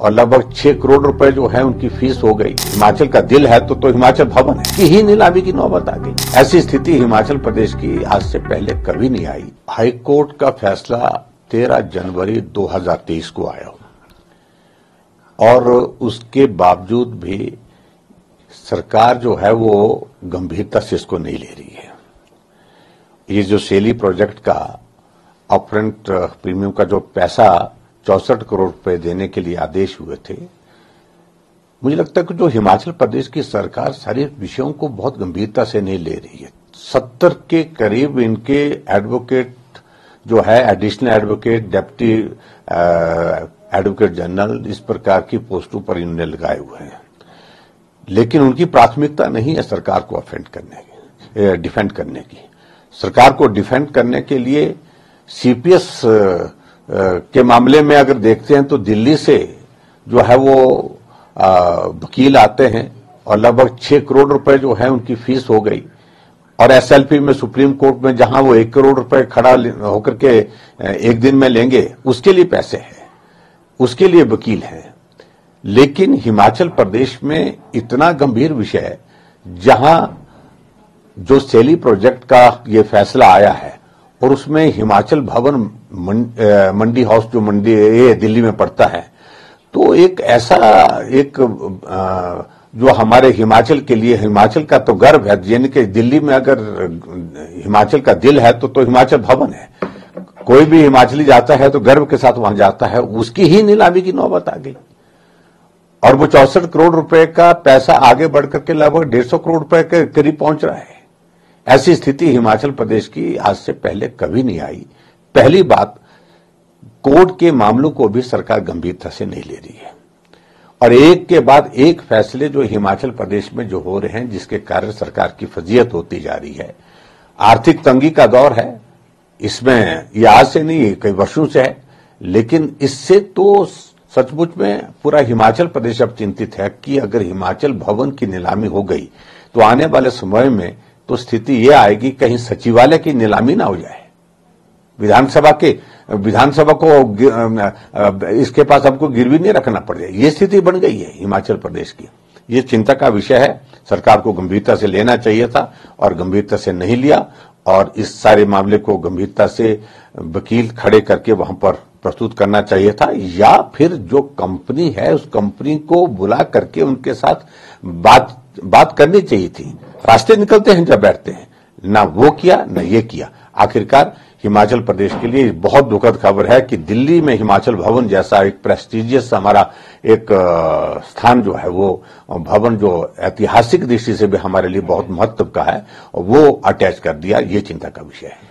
और लगभग 6 करोड़ रुपए जो है उनकी फीस हो गई। हिमाचल का दिल है तो हिमाचल भवन है कि ही नीलामी की नौबत आ गई। ऐसी स्थिति हिमाचल प्रदेश की आज से पहले कभी नहीं आई। हाईकोर्ट का फैसला 13 जनवरी 2023 को आया और उसके बावजूद भी सरकार जो है वो गंभीरता से इसको नहीं ले रही है। ये जो सेली प्रोजेक्ट का अपफ्रंट प्रीमियम का जो पैसा 64 करोड़ रुपए देने के लिए आदेश हुए थे, मुझे लगता है कि जो हिमाचल प्रदेश की सरकार सारे विषयों को बहुत गंभीरता से नहीं ले रही है। 70 के करीब इनके एडवोकेट जो है, additional advocate, deputy advocate general, इस प्रकार की पोस्टों पर इन्होंने लगाए हुए हैं, लेकिन उनकी प्राथमिकता नहीं है सरकार को डिफेंड करने की। सरकार को डिफेंड करने के लिए सीपीएस के मामले में अगर देखते हैं तो दिल्ली से जो है वो वकील आते हैं और लगभग 6 करोड़ रुपए जो है उनकी फीस हो गई। और एसएलपी में, सुप्रीम कोर्ट में, जहां वो 1 करोड़ रुपए खड़ा होकर के एक दिन में लेंगे, उसके लिए पैसे हैं, उसके लिए वकील हैं। लेकिन हिमाचल प्रदेश में इतना गंभीर विषय है, जहां जो सेली प्रोजेक्ट का ये फैसला आया है और उसमें हिमाचल भवन मंडी हाउस जो मंडी ये दिल्ली में पड़ता है, तो एक ऐसा जो हमारे हिमाचल के लिए, हिमाचल का तो गर्व है, यानी कि दिल्ली में अगर हिमाचल का दिल है तो हिमाचल भवन है। कोई भी हिमाचली जाता है तो गर्व के साथ वहां जाता है। उसकी ही नीलामी की नौबत आ गई और वो 64 करोड़ रुपए का पैसा आगे बढ़कर के लगभग 150 करोड़ रुपए के करीब पहुंच रहा है। ऐसी स्थिति हिमाचल प्रदेश की आज से पहले कभी नहीं आई। पहली बात, कोर्ट के मामलों को भी सरकार गंभीरता से नहीं ले रही है और एक के बाद एक फैसले जो हिमाचल प्रदेश में जो हो रहे हैं, जिसके कारण सरकार की फजीहत होती जा रही है। आर्थिक तंगी का दौर है, इसमें ये आज से नहीं, कई वर्षों से है, लेकिन इससे तो सचमुच में पूरा हिमाचल प्रदेश अब चिंतित है कि अगर हिमाचल भवन की नीलामी हो गई तो आने वाले समय में तो स्थिति ये आएगी कहीं सचिवालय की नीलामी ना हो जाए, विधानसभा को इसके पास हमको गिरवी नहीं रखना पड़ जाए। ये स्थिति बन गई है हिमाचल प्रदेश की। ये चिंता का विषय है। सरकार को गंभीरता से लेना चाहिए था और गंभीरता से नहीं लिया और इस सारे मामले को गंभीरता से वकील खड़े करके वहां पर प्रस्तुत करना चाहिए था, या फिर जो कंपनी है उस कंपनी को बुला करके उनके साथ बात करनी चाहिए थी। रास्ते निकलते हैं जब बैठते हैं, ना वो किया ना ये किया। आखिरकार हिमाचल प्रदेश के लिए बहुत दुखद खबर है कि दिल्ली में हिमाचल भवन जैसा एक प्रेस्टिजियस हमारा एक स्थान जो है, वो भवन जो ऐतिहासिक दृष्टि से भी हमारे लिए बहुत महत्व का है, वो अटैच कर दिया। ये चिंता का विषय है।